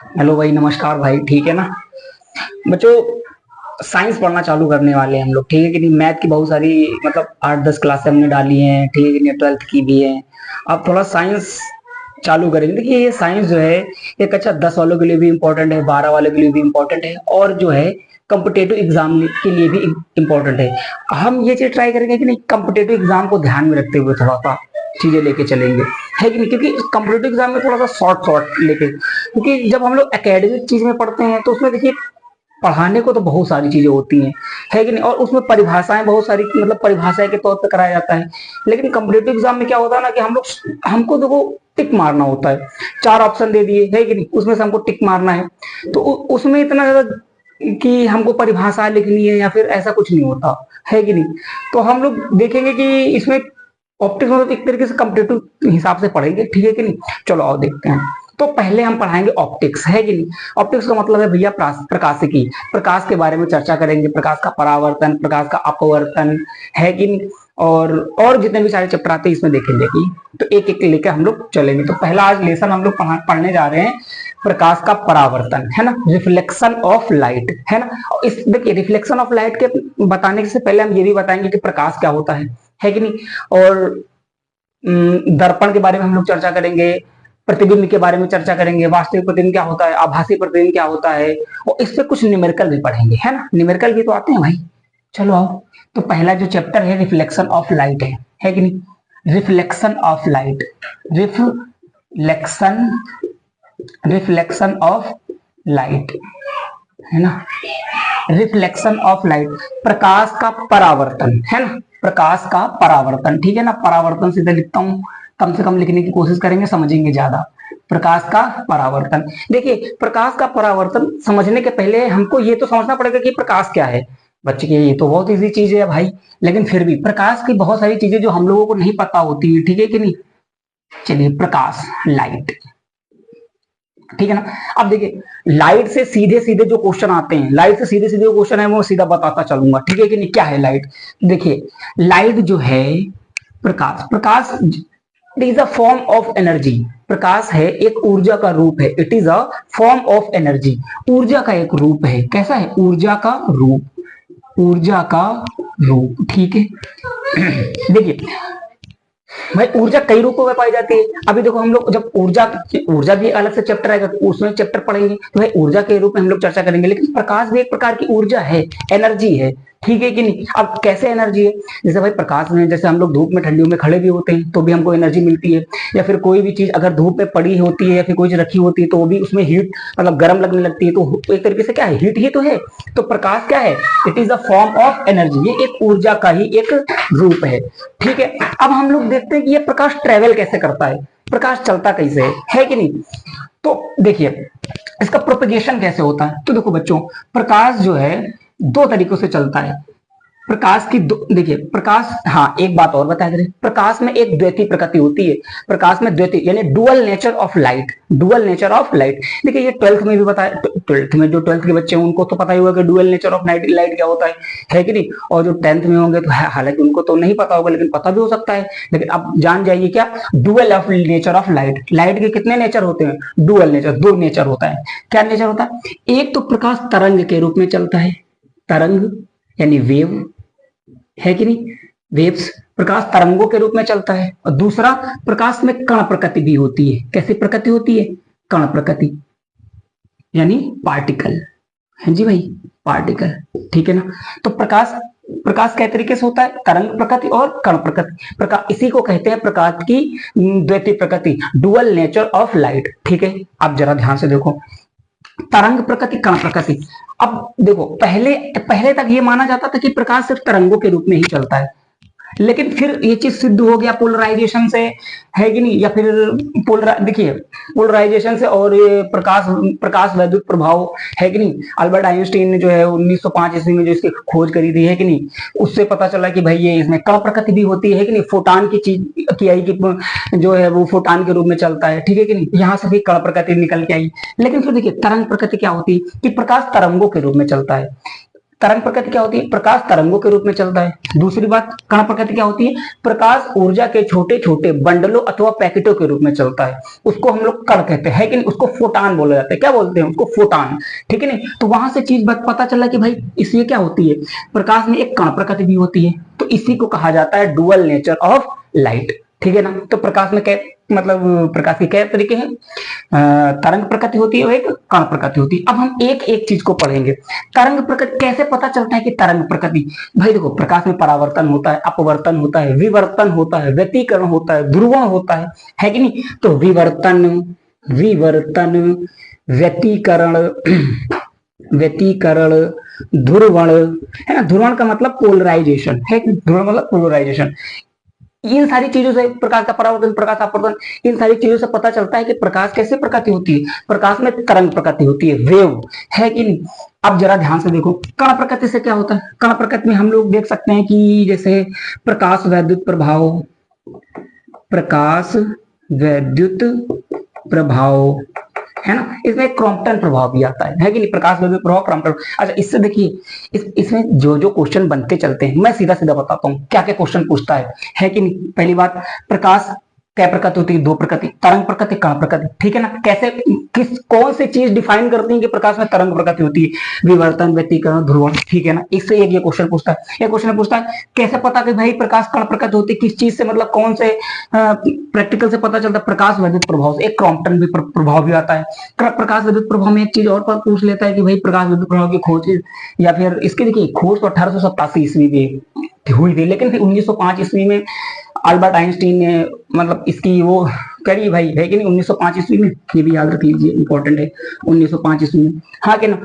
Hello भाई, नमस्कार भाई। ठीक है ना बच्चों? साइंस पढ़ना चालू करने वाले हैं हम लोग, ठीक है कि नहीं। मैथ की बहुत सारी मतलब 8-10 क्लासें हमने डाली हैं, ठीक है कि नहीं, 12th की भी है। अब थोड़ा साइंस चालू करेंगे। देखिए, ये साइंस जो है एक अच्छा 10 वालों के लिए भी इम्पोर्टेंट है, 12 वालों के लिए भी इम्पोर्टेंट है, और जो है कम्पिटेटिव एग्जाम के लिए भी इम्पोर्टेंट है। हम ये चीज ट्राई करेंगे कि नहीं, कम्पिटेटिव एग्जाम को ध्यान में रखते हुए थोड़ा सा चीजें लेके चलेंगे, है कि नहीं। क्योंकि कम्पिटेटिव एग्जाम में थोड़ा सा शॉर्ट शॉर्ट लेके, क्योंकि जब हम लोग एकेडमिक चीज में पढ़ते हैं तो उसमें देखिए पढ़ाने को तो बहुत सारी चीजें होती हैं, है कि नहीं। और उसमें परिभाषाएं बहुत सारी, मतलब परिभाषा के तौर पे कराया जाता है। लेकिन कम्पिटेटिव एग्जाम में क्या होता है ना, कि हम लोग हमको देखो टिक मारना होता है। 4 ऑप्शन दे दिए, है कि नहीं, उसमें से हमको टिक मारना है। तो उसमें इतना ज्यादा कि हमको परिभाषा लिखनी है या फिर ऐसा कुछ नहीं होता, है कि नहीं। तो हम लोग देखेंगे कि इसमें ऑप्टिक्स मतलब एक तरीके से कम्पिटेटिव हिसाब से पढ़ेंगे, ठीक है कि नहीं। चलो आओ देखते हैं। तो पहले हम पढ़ाएंगे ऑप्टिक्स, है कि नहीं। ऑप्टिक्स का मतलब है भैया प्रकाशिकी। प्रकाश के बारे में चर्चा करेंगे, प्रकाश का परावर्तन, प्रकाश का अपवर्तन, है कि नहीं। और जितने भी सारे चैप्टर आते हैं इसमें देखेंगे कि तो एक एक लेकर हम लोग चलेंगे। तो पहला आज लेसन हम लोग पढ़ने जा रहे हैं प्रकाश का परावर्तन, है ना, रिफ्लेक्शन ऑफ लाइट, है ना। और इस देखिए रिफ्लेक्शन ऑफ लाइट के बताने से पहले हम ये भी बताएंगे कि प्रकाश क्या होता है कि नहीं। और दर्पण के बारे में हम लोग चर्चा करेंगे, प्रतिबिंब के बारे में चर्चा करेंगे, वास्तविक प्रतिबिंब क्या होता है, आभासी प्रतिबिंब क्या होता है। और इस पे कुछ न्यूमेरिकल भी पढ़ेंगे, है ना। न्यूमेरिकल भी तो आते हैं भाई। चलो आओ। तो पहला जो चैप्टर है रिफ्लेक्शन ऑफ लाइट है कि नहीं। Reflection of light, reflection reflection of light, है ना। रिफ्लेक्शन ऑफ लाइट, प्रकाश का परावर्तन, है ना। प्रकाश का परावर्तन, ठीक है ना। परावर्तन सीधे लिखता हूं, कम से कम लिखने की कोशिश करेंगे, समझेंगे ज्यादा। प्रकाश का परावर्तन, देखिए प्रकाश का परावर्तन समझने के पहले हमको ये तो समझना पड़ेगा कि प्रकाश क्या है। बच्चे के ये तो बहुत इजी चीज है भाई, लेकिन फिर भी प्रकाश की बहुत सारी चीजें जो हम लोगों को नहीं पता होती है, ठीक है कि नहीं। चलिए, प्रकाश, लाइट, ठीक है ना। अब देखिए लाइट से सीधे सीधे जो क्वेश्चन आते हैं, लाइट से सीधे सीधे क्वेश्चन है वो सीधा बताता चलूंगा, ठीक है कि नहीं। क्या है लाइट? देखिए लाइट जो है, प्रकाश, प्रकाश it is a form of energy. प्रकाश है एक ऊर्जा का रूप है, it is a form of energy. ऊर्जा का एक रूप है, कैसा है? ऊर्जा का रूप, ऊर्जा का रूप, ठीक है। देखिए भाई ऊर्जा कई रूपों में पाई जाती है। अभी देखो हम लोग जब ऊर्जा, ऊर्जा भी अलग से चैप्टर आएगा तो उसमें चैप्टर पढ़ेंगे, तो भाई ऊर्जा के रूप में हम लोग चर्चा करेंगे। लेकिन प्रकाश भी एक प्रकार की ऊर्जा है, एनर्जी है, ठीक है कि नहीं। अब कैसे एनर्जी है? जैसे भाई प्रकाश में, जैसे हम लोग धूप में ठंडियों में खड़े भी होते हैं तो भी हमको एनर्जी मिलती है। या फिर कोई भी चीज अगर धूप में पड़ी होती है या फिर कोई चीज रखी होती है तो वो भी उसमें हीट, मतलब गर्म लगने लगती है, तो एक तरीके से क्या है, हीट ही तो है। तो प्रकाश क्या है? It is a form of energy, ये एक ऊर्जा का ही एक रूप है, ठीक है। अब हम लोग देखते हैं कि ये प्रकाश ट्रेवल कैसे करता है, प्रकाश चलता कैसे है कि नहीं। तो देखिए इसका प्रोपेगेशन कैसे होता है। तो देखो बच्चों, प्रकाश जो है दो तरीकों से चलता है। प्रकाश की देखिए प्रकाश, हाँ एक बात और बता दें, प्रकाश में एक द्वैती प्रकृति होती है। प्रकाश में द्वैती यानी dual nature of light, dual nature of light. देखिए ये 12th में भी बताया, 12th में जो 12th के बच्चे हैं उनको तो पता ही होगा कि dual nature of light light क्या होता है कि नहीं। और जो 10th में होंगे तो हालांकि उनको तो नहीं पता होगा, लेकिन पता भी हो सकता है। लेकिन अब जान जाइए क्या, dual of nature of light. Light के कितने नेचर होते हैं? डुअल नेचर, दो नेचर होता है। क्या नेचर होता है? एक तो प्रकाश तरंग के रूप में चलता है, तरंग यानी वेव, है कि नहीं। वेव्स, प्रकाश तरंगों के रूप में चलता है। और दूसरा, प्रकाश में कण प्रकृति भी होती है। कैसी प्रकृति होती है? कण प्रकृति यानी पार्टिकल, है जी भाई, पार्टिकल, ठीक है ना। तो प्रकाश, प्रकाश कै तरीके से होता है? तरंग प्रकृति और कण प्रकृति। प्रकाश इसी को कहते हैं प्रकाश की द्वैती प्रकृति, डुअल नेचर ऑफ लाइट, ठीक है। आप जरा ध्यान से देखो, तरंग प्रकृति, कण प्रकृति। अब देखो पहले पहले तक ये माना जाता था कि प्रकाश सिर्फ तरंगों के रूप में ही चलता है, लेकिन फिर ये चीज सिद्ध हो गया पोलराइजेशन से, है कि नहीं। या फिर देखिए पोलराइजेशन से, और ये प्रकाश, प्रकाश वैद्युत प्रभाव, है कि नहीं। अल्बर्ट आइंस्टीन ने जो है 1905 ईस्वी में जो इसकी खोज करी थी, है कि नहीं, उससे पता चला कि भाई ये इसमें कण प्रकृति भी होती है कि नहीं। फोटान की चीज की आई कि जो है वो फोटान के रूप में चलता है, ठीक है कि नहीं। यहाँ से भी कण प्रकृति निकल के आई। लेकिन फिर देखिए तरंग प्रकृति क्या होती है, कि प्रकाश तरंगों के रूप में चलता है। तरंग प्रकृति क्या होती है? प्रकाश तरंगों के रूप में चलता है। दूसरी बात, कण प्रकृति क्या होती है? प्रकाश ऊर्जा के छोटे छोटे बंडलों अथवा पैकेटों के रूप में चलता है, उसको हम लोग कण कहते हैं, कि नहीं? उसको फोटान बोला जाता है। क्या बोलते हैं उसको? फोटान, ठीक है नहीं? तो वहां से चीज पता चला कि भाई इसमें क्या होती है, प्रकाश में एक कण प्रकृति भी होती है, तो इसी को कहा जाता है डुअल नेचर ऑफ लाइट, ठीक है ना? तो प्रकाश में मतलब प्रकाश के कई तरीके हैं, तरंग प्रकृति होती है, एक कण प्रकृति होती है। अब हम एक एक चीज को पढ़ेंगे। तरंग प्रकृति कैसे पता चलता है कि तरंग प्रकृति? भाई देखो, प्रकाश में परावर्तन होता है, अपवर्तन होता है, विवर्तन होता है, व्यतिकरण होता है, ध्रुवण होता है कि नहीं? तो विवर्तन, व्यतिकरण, व्यतिकरण, ध्रुवण, है ना? ध्रुवण का मतलब पोलराइजेशन है, ध्रुवण मतलब पोलराइजेशन। इन सारी चीजों से, प्रकाश का परावर्तन, प्रकाश अपवर्तन, इन सारी चीजों से पता चलता है कि प्रकाश कैसे प्रकृति होती है। प्रकाश में तरंग प्रकृति होती है, वेव, है कि नहीं? अब जरा ध्यान से देखो, कण प्रकृति से क्या होता है? कण प्रकृति में हम लोग देख सकते हैं कि जैसे प्रकाश वैद्युत प्रभाव, प्रकाश वैद्युत प्रभाव, है ना? इसमें क्रॉम्पटन प्रभाव भी आता है कि नहीं? प्रकाश वैद्युत प्रभाव, क्रॉम्पटन। अच्छा, इससे देखिए इसमें जो जो क्वेश्चन बनते चलते हैं, मैं सीधा सीधा बताता हूँ क्या क्या क्वेश्चन पूछता है कि नहीं? पहली बात, प्रकाश क्या प्रकृति होती है? दो प्रकृति, तरंग प्रकृति, कण प्रकृति, ठीक है ना? कैसे, कौन सी चीज डिफाइन करती है कि प्रकाश में तरंग प्रकृति होती है? विवर्तन, व्यतिकरण, ध्रुवण, ठीक है ना? इससे एक ये क्वेश्चन पूछता है। एक क्वेश्चन पूछता है कैसे पता कि भाई प्रकाश कण प्रकृति होती है, किस चीज से, मतलब कौन से प्रैक्टिकल से पता चलता है? प्रकाश वैद्युत प्रभाव से। एक क्रॉम्पटन भी प्रभाव भी आता है। प्रकाश वैद्युत प्रभाव में एक चीज और पूछ लेता है कि भाई प्रकाश वैद्युत प्रभाव की खोज, या फिर इसकी देखिए खोज तो 1887 ईस्वी में हुई थी, लेकिन फिर 1905 ईस्वी में अल्बर्ट आइंस्टीन ने मतलब इसकी वो करी भाई, है कि नहीं? 1905 ईस्वी में, ये भी याद रख लीजिए, इंपॉर्टेंट है, 1905 ईस्वी में, हाँ कि ना?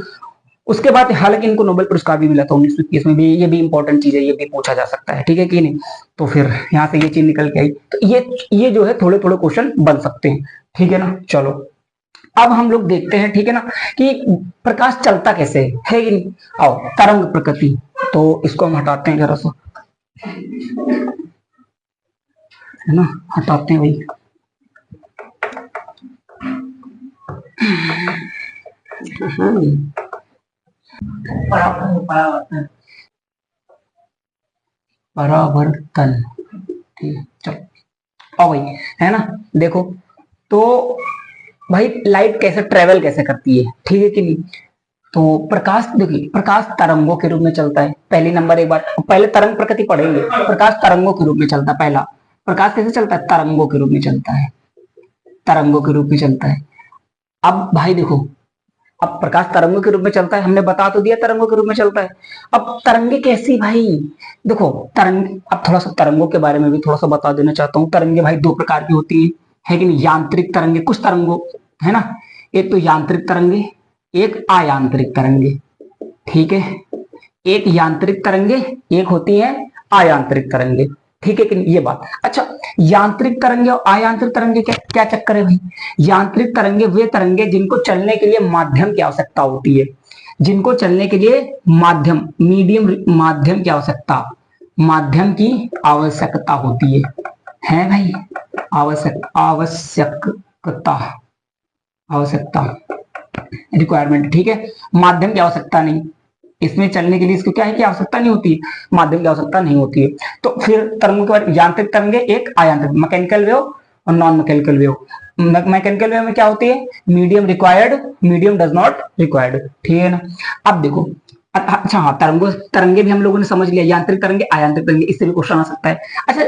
उसके बाद हालांकि इनको नोबेल पुरस्कार भी मिला था 1921 में भी, ये भी इंपॉर्टेंट चीज है, ये भी पूछा जा सकता है, ठीक है कि नहीं? तो फिर यहाँ से ये चीज निकल के आई, तो ये जो है थोड़े थोड़े क्वेश्चन बन सकते हैं, ठीक है ना? चलो अब हम लोग देखते हैं, ठीक है ना, कि प्रकाश चलता कैसे है कि नहीं? आओ, तरंग प्रकृति, तो इसको हम हटाते हैं जरा सा, है ना? हटाते हैं भाई, परावर्तन, ठीक है, चलो आओ भाई, है ना? देखो तो भाई लाइट कैसे ट्रेवल कैसे करती है, ठीक है कि नहीं? तो प्रकाश, देखिए प्रकाश तरंगों के रूप में चलता है। पहली नंबर एक बात, पहले तरंग प्रकृति पढ़ेंगे। प्रकाश तरंगों के रूप में चलता है। पहला, प्रकाश कैसे चलता है? तरंगों के रूप में चलता है, तरंगों के रूप में चलता है। अब भाई देखो, अब प्रकाश तरंगों के रूप में चलता है, हमने बता तो दिया तरंगों के रूप में चलता है। अब तरंगे कैसी भाई? देखो तरंग, अब थोड़ा सा तरंगों के बारे में भी थोड़ा सा बता देना चाहता हूँ। तरंगे भाई दो प्रकार की होती है कि नहीं? यांत्रिक तरंगे, कुछ तरंगों, है ना? एक तो यांत्रिक तरंगे, एक आयांत्रिक तरंगे, ठीक है? एक यांत्रिक तरंगे, एक होती है आयांत्रिक तरंगे, ठीक है कि नहीं? ये बात। अच्छा, यांत्रिक तरंगे और अयांत्रिक तरंगे क्या क्या चक्कर है भाई? यांत्रिक तरंगे वे तरंगे जिनको चलने के लिए माध्यम की आवश्यकता होती है, जिनको चलने के लिए माध्यम, मीडियम, माध्यम की आवश्यकता, माध्यम की आवश्यकता होती है भाई? आवश्यकता, आवश्यकता, रिक्वायरमेंट, ठीक है? माध्यम की आवश्यकता नहीं, इसमें चलने के लिए इसको क्या है कि आवश्यकता नहीं होती, माध्यम की आवश्यकता नहीं होती है। तो फिर तरंगों के बाद यांत्रिक तरंगे, एक आयांत्रिक, मैकेनिकल वेव और non mechanical wave. Mechanical wave में क्या होती है? Medium required, medium does not required, ठीक है ना? अब देखो, अच्छा हाँ, तरंगे भी हम लोगों ने समझ लिया, यांत्रिक तरंगे, आयांत्रिक तरंगे, इससे भी क्वेश्चन आ सकता है। अच्छा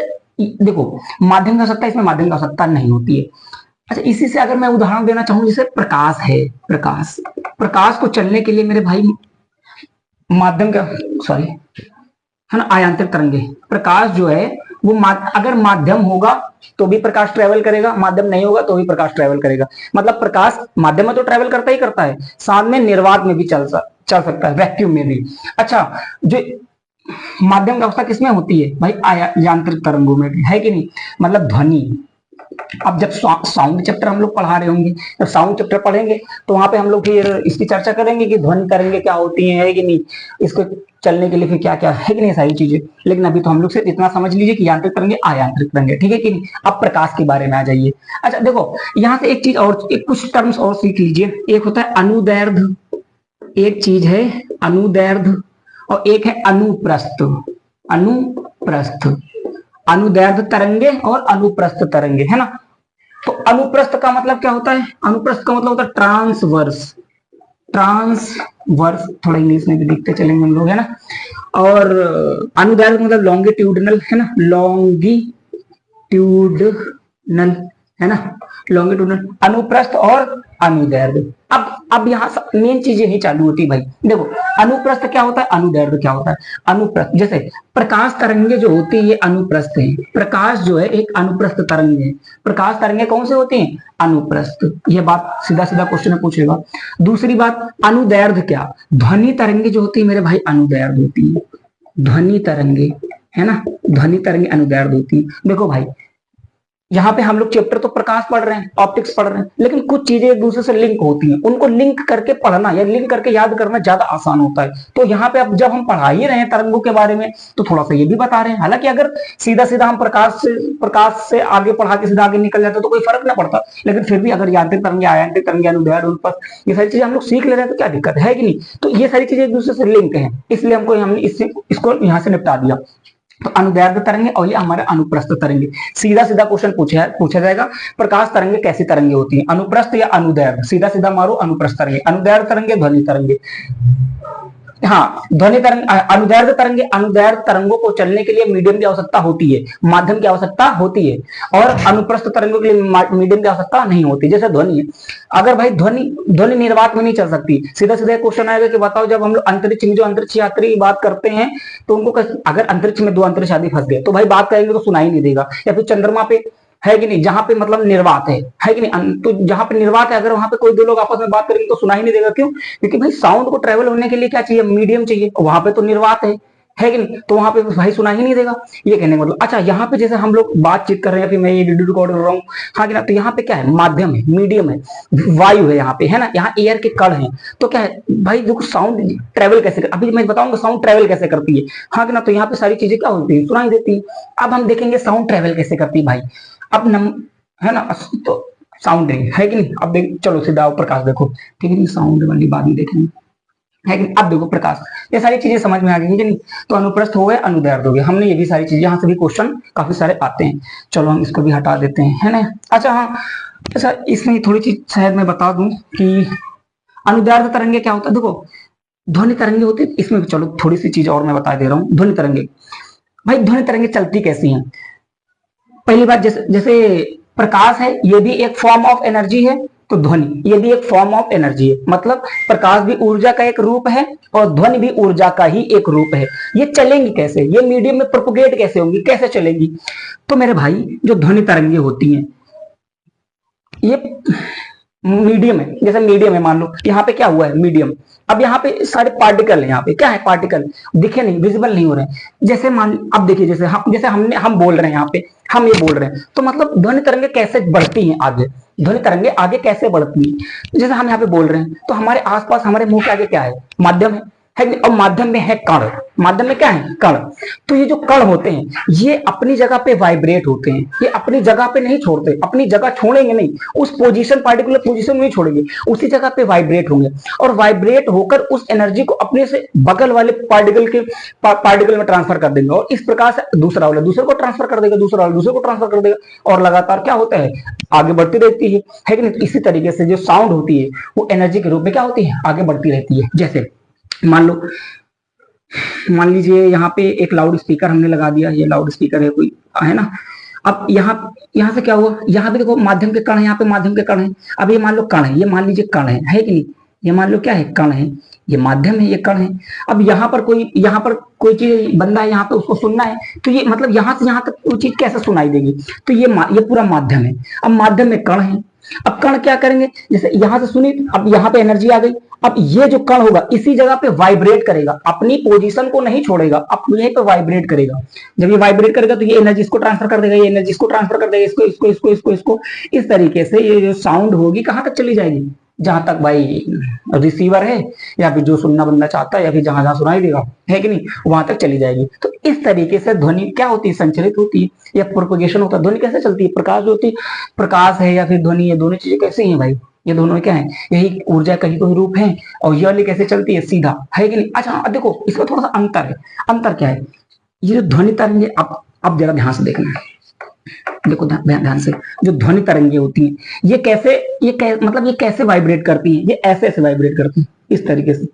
देखो, माध्यम की आवश्यकता, इसमें माध्यम की आवश्यकता नहीं होती है। अच्छा, इसी से अगर मैं उदाहरण देना चाहूं, जैसे प्रकाश है, प्रकाश को चलने के लिए मेरे भाई माध्यम का, सॉरी, है ना, आयांत्रिक तरंगे। प्रकाश जो है वो अगर माध्यम होगा तो भी प्रकाश ट्रेवल करेगा, माध्यम नहीं होगा तो भी प्रकाश ट्रेवल करेगा। मतलब प्रकाश माध्यम में तो ट्रेवल करता ही करता है, साथ में निर्वात में भी चल सकता है, वैक्यूम में भी। अच्छा, जो माध्यम की अवस्था किसमें होती है भाई? यांत्रिक तरंगों में भी, है कि नहीं? मतलब ध्वनि। अब जब साउंड चैप्टर हम लोग पढ़ा रहे होंगे, जब साउंड चैप्टर पढ़ेंगे तो वहां पे हम लोग फिर इसकी चर्चा करेंगे कि ध्वनि तरंगे क्या होती है कि नहीं, इसको चलने के लिए फिर क्या क्या है कि नहीं, सारी चीजें। लेकिन अभी तो हम लोग सिर्फ इतना समझ लीजिए कि यांत्रिक तरंगे, अयांत्रिक तरंगे, ठीक है कि नहीं? अब प्रकाश के बारे में आ जाइए। अच्छा देखो, यहाँ से एक चीज और, एक कुछ टर्म्स और सीख लीजिए। एक होता है अनुदैर्ध्य, एक चीज है अनुदैर्ध्य, और एक है अनुप्रस्थ। अनुप्रस्थ, अनुदैर्ध्य तरंगे और अनुप्रस्थ तरंगे, है ना। तो अनुप्रस्थ का मतलब क्या होता है? अनुप्रस्थ का मतलब होता है ट्रांसवर्स। ट्रांसवर्स, थोड़ा इंग्लिश में भी देखते चलेंगे हम लोग, है ना। और अनुदैर्ध्य मतलब लॉन्गिट्यूडनल, है ना, लॉन्गिट्यूडनल, है ना, लॉन्गिट्यूडनल, अनुप्रस्थ और अनुदैर्ध्य। अब यहाँ मेन चीज यही चालू होती है भाई। देखो अनुप्रस्थ क्या होता है, अनुदैर्ध्य क्या होता है। अनुप्रस्थ जैसे प्रकाश तरंगे जो होती है ये अनुप्रस्थ है। प्रकाश जो है एक अनुप्रस्थ तरंग है। प्रकाश तरंगे कौन से होती हैं? अनुप्रस्थ। ये बात सीधा सीधा क्वेश्चन में पूछेगा। दूसरी बात, अनुदैर्ध्य क्या? ध्वनि तरंगे जो होती है मेरे भाई अनुदैर्ध्य होती है। ध्वनि तरंगे, है ना, ध्वनि तरंगे अनुदैर्ध्य होती है। देखो भाई यहाँ पे हम लोग चैप्टर तो प्रकाश पढ़ रहे हैं, ऑप्टिक्स पढ़ रहे हैं, लेकिन कुछ चीजें एक दूसरे से लिंक होती हैं, उनको लिंक करके पढ़ना या लिंक करके याद करना ज्यादा आसान होता है। तो यहाँ पे अब जब हम पढ़ा ही रहे हैं तरंगों के बारे में तो थोड़ा सा ये भी बता रहे हैं। हालांकि अगर सीधा सीधा हम प्रकाश से आगे पढ़ा के सीधा आगे निकल जाते तो कोई फर्क ना पड़ता, लेकिन फिर भी अगर यांत्रिक तरंगे, आयांत्रिक तरंगे, अनुदैर्ध्य, अनुप्रस्थ, ये सारी चीजें हम लोग सीख ले रहे हैं तो क्या दिक्कत है कि नहीं। तो ये सारी चीजें एक दूसरे से लिंक है, इसलिए हमने इसको यहाँ से निपटा दिया। तो अनुदैर्ध्य तरंगे और ये हमारे अनुप्रस्थ तरंगे। सीधा सीधा क्वेश्चन पूछा जाएगा, प्रकाश तरंगे कैसी तरंगे होती हैं, अनुप्रस्थ या अनुदैर्ध्य? सीधा सीधा मारो अनुप्रस्थ तरंगे। अनुदैर्ध्य तरंगे, ध्वनि तरंगे। हाँ, ध्वनि तरंग, अनुदैर्ध्य तरंगे, अनुदैर्ध्य तरंगों को चलने के लिए मीडियम की आवश्यकता होती है, माध्यम की आवश्यकता होती है। और अनुप्रस्थ तरंगों के लिए मीडियम की आवश्यकता नहीं होती। जैसे ध्वनि है, अगर भाई ध्वनि निर्वात में नहीं चल सकती। सीधा सीधा क्वेश्चन आएगा कि बताओ जब हम लोग अंतरिक्ष में जो अंतरिक्ष यात्री की बात करते हैं तो उनको अगर अंतरिक्ष में दो अंतरिक्ष यात्री फंस गए तो भाई बात करेंगे तो सुनाई नहीं देगा। या फिर चंद्रमा पे, है कि नहीं, जहां पे मतलब निर्वात है कि नहीं, तो जहां पे निर्वात है अगर वहां पे कोई दो लोग आपस में बात करेंगे तो सुनाई नहीं देगा। क्यों? क्योंकि भाई साउंड को ट्रेवल होने के लिए क्या चाहिए? मीडियम चाहिए। वहां पे तो निर्वात है कि नहीं, तो वहां पे भाई सुनाई ही नहीं देगा। ये कहने का मतलब, अच्छा यहाँ पे जैसे हम लोग बातचीत कर रहे हैं, फिर मैं ये वीडियो रिकॉर्ड कर रहा हूँ, हाँ कि ना, तो यहाँ पे क्या है? माध्यम है, मीडियम है, वायु है यहाँ पे, है ना, यहाँ एयर के कण है। तो क्या है भाई, जो साउंड ट्रेवल कैसे अभी मैं बताऊंगा साउंड ट्रेवल कैसे करती है, हाँ कि ना। तो यहाँ पे सारी चीजें क्या होती है? सुनाई देती है। अब हम देखेंगे साउंड ट्रेवल कैसे करती है भाई। अब है ना, तो साउंड है कि नहीं। अब देख, चलो सीधा प्रकाश देखो, ठीक है, साउंड वाली बाद में देखेंगे, है कि नहीं। अब देखो प्रकाश, ये सारी चीजें समझ में आ गई कि नहीं। तो अनुप्रस्थ हो गए, अनुदैर्ध्य हो गए, हमने ये भी सारी चीजें, यहाँ से भी क्वेश्चन काफी सारे आते हैं। चलो हम इसको भी हटा देते हैं, है ना। अच्छा हाँ, अच्छा इसमें थोड़ी चीज शायद मैं बता दूं कि अनुदैर्ध्य तरंगे क्या होता है। देखो ध्वनि तरंगे होती है, इसमें चलो थोड़ी सी चीज और मैं बता दे रहा हूँ। ध्वनि तरंगे, भाई ध्वनि तरंगे चलती कैसी हैं? पहली बात, जैसे प्रकाश है ये भी एक फॉर्म ऑफ एनर्जी है, तो ध्वनि ये भी एक फॉर्म ऑफ एनर्जी है। मतलब प्रकाश भी ऊर्जा का एक रूप है और ध्वनि भी ऊर्जा का ही एक रूप है। ये चलेंगी कैसे? ये मीडियम में प्रोपोगेट कैसे होंगी, कैसे चलेंगी? तो मेरे भाई जो ध्वनि तरंगे होती हैं ये मीडियम है। जैसे मीडियम है, मान लो यहाँ पे क्या हुआ है? मीडियम। अब यहाँ पे सारे पार्टिकल है, यहाँ पे क्या है? पार्टिकल दिखे नहीं, विजिबल नहीं हो रहे हैं। जैसे मान, अब देखिए जैसे हम बोल रहे हैं, यहाँ पे हम ये बोल रहे हैं, तो मतलब ध्वनि तरंगे कैसे बढ़ती हैं आगे? ध्वनि तरंगे आगे कैसे बढ़ती हैं? जैसे हम यहाँ पे बोल रहे हैं तो हमारे आसपास, हमारे मुंह के आगे क्या है? माध्यम है और माध्यम में है कण। माध्यम में क्या है? कण। तो ये जो कण होते हैं ये अपनी जगह पे वाइब्रेट होते हैं, ये अपनी जगह पे नहीं छोड़ते, अपनी जगह छोड़ेंगे नहीं, उस पोजीशन, पार्टिकुलर पोजीशन में नहीं छोड़ेंगे, उसी जगह पे वाइब्रेट होंगे और वाइब्रेट होकर उस एनर्जी को अपने से बगल वाले पार्टिकल में ट्रांसफर कर देंगे और इस प्रकार से दूसरा वाला दूसरे को ट्रांसफर कर देगा, दूसरा वाला दूसरे को ट्रांसफर कर देगा और लगातार क्या होता है? आगे बढ़ती रहती है कि नहीं। तो इसी तरीके से जो साउंड होती है वो एनर्जी के रूप में क्या होती है? आगे बढ़ती रहती है। जैसे मान लीजिए यहाँ पे एक लाउड स्पीकर हमने लगा दिया, ये लाउड स्पीकर है कोई, है ना। अब यहाँ से क्या हुआ? यहाँ पे देखो माध्यम के कण है, यहाँ पे माध्यम के कण है। अब ये मान लो कण है, ये मान लीजिए कण है कि नहीं, ये मान लो क्या है? कण है, ये माध्यम है, ये कण है। अब यहाँ पर कोई चीज, बंदा है यहाँ पे, उसको सुनना है, तो ये मतलब यहाँ से यहाँ तक वो चीज कैसे सुनाई देगी? तो ये पूरा माध्यम है। अब माध्यम में कण है, अब कण क्या करेंगे? जैसे यहां से सुनी, अब यहाँ पे एनर्जी आ गई, अब ये जो कण होगा इसी जगह पे वाइब्रेट करेगा, अपनी पोजीशन को नहीं छोड़ेगा, अब यहीं पे वाइब्रेट करेगा। जब ये वाइब्रेट करेगा तो ये एनर्जी इसको ट्रांसफर कर देगा, ये एनर्जी इसको ट्रांसफर कर देगा, इसको। इस तरीके से ये जो साउंड होगी कहां तक चली जाएगी? जहां तक भाई रिसीवर है या फिर जो सुनना बंदा चाहता है या फिर जहां जहां सुनाई देगा, है कि नहीं, वहां तक चली जाएगी। तो इस तरीके से ध्वनि क्या होती है? संचरित होती है या प्रोपोगेशन होता है। ध्वनि कैसे चलती है? प्रकाश होती है, प्रकाश है या फिर ध्वनि, ये दोनों चीजें कैसे हैं भाई? ये दोनों क्या है, यही ऊर्जा का ही कोई रूप है। और ये वाली कैसे चलती है, सीधा, है कि नहीं। अच्छा अब देखो इसमें थोड़ा सा अंतर है। अंतर क्या है, ये जो ध्वनि तरंगे, अब जरा ध्यान से देखना है, देखो ध्यान से, जो ध्वनि तरंगे होती हैं ये कैसे, मतलब ये कैसे वाइब्रेट करती हैं, ये ऐसे ऐसे वाइब्रेट करती हैं, इस तरीके से,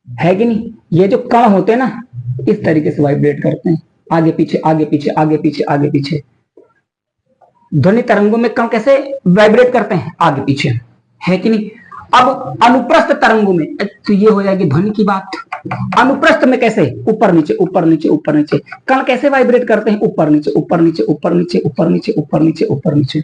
है कि नहीं। ये जो कण होते हैं ना, इस तरीके से वाइब्रेट करते हैं, आगे पीछे आगे पीछे आगे पीछे आगे पीछे। ध्वनि तरंगों में कण कैसे वाइब्रेट करते हैं, आगे पीछे, है कि नहीं। अब अनुप्रस्थ तरंगों में, तो ये हो जाएगी ध्वनि की बात। अनुप्रस्थ में कैसे, ऊपर नीचे ऊपर नीचे ऊपर नीचे। कण कैसे वाइब्रेट करते हैं, ऊपर नीचे ऊपर नीचे ऊपर नीचे ऊपर नीचे ऊपर नीचे ऊपर नीचे,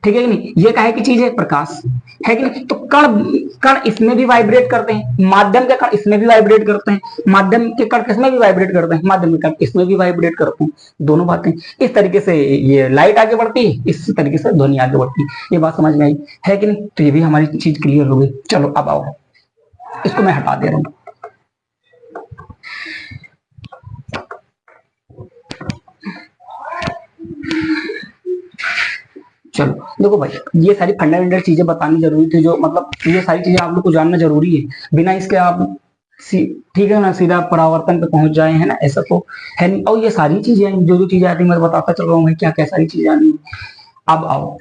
ठीक है कि नहीं। ये काहे की चीज है, प्रकाश, है कि नहीं। तो कण कण इसमें भी वाइब्रेट करते हैं, माध्यम के कण इसमें भी वाइब्रेट करते हैं, माध्यम के कण किसमें भी वाइब्रेट करते हैं, माध्यम के कण इसमें भी वाइब्रेट करते हैं। दोनों बातें इस तरीके से ये लाइट आगे बढ़ती है, इस तरीके से ध्वनि आगे बढ़ती है। ये बात समझ में आई, है कि नहीं। तो ये भी हमारी चीज क्लियर हो गई। चलो अब आओ, इसको मैं हटा दे रहा हूं। चलो देखो भाई, ये सारी फंडामेंटल चीजें बतानी जरूरी थी, जो मतलब ये सारी चीजें आप लोग को जानना जरूरी है। बिना इसके आप ठीक है ना, सीधा परावर्तन पे पहुंच जाए, है ना, ऐसा तो है नहीं। और ये सारी चीजें जो जो चीजें आती मैं बताता चल रहा हूँ क्या क्या सारी चीजें आनी। अब आओ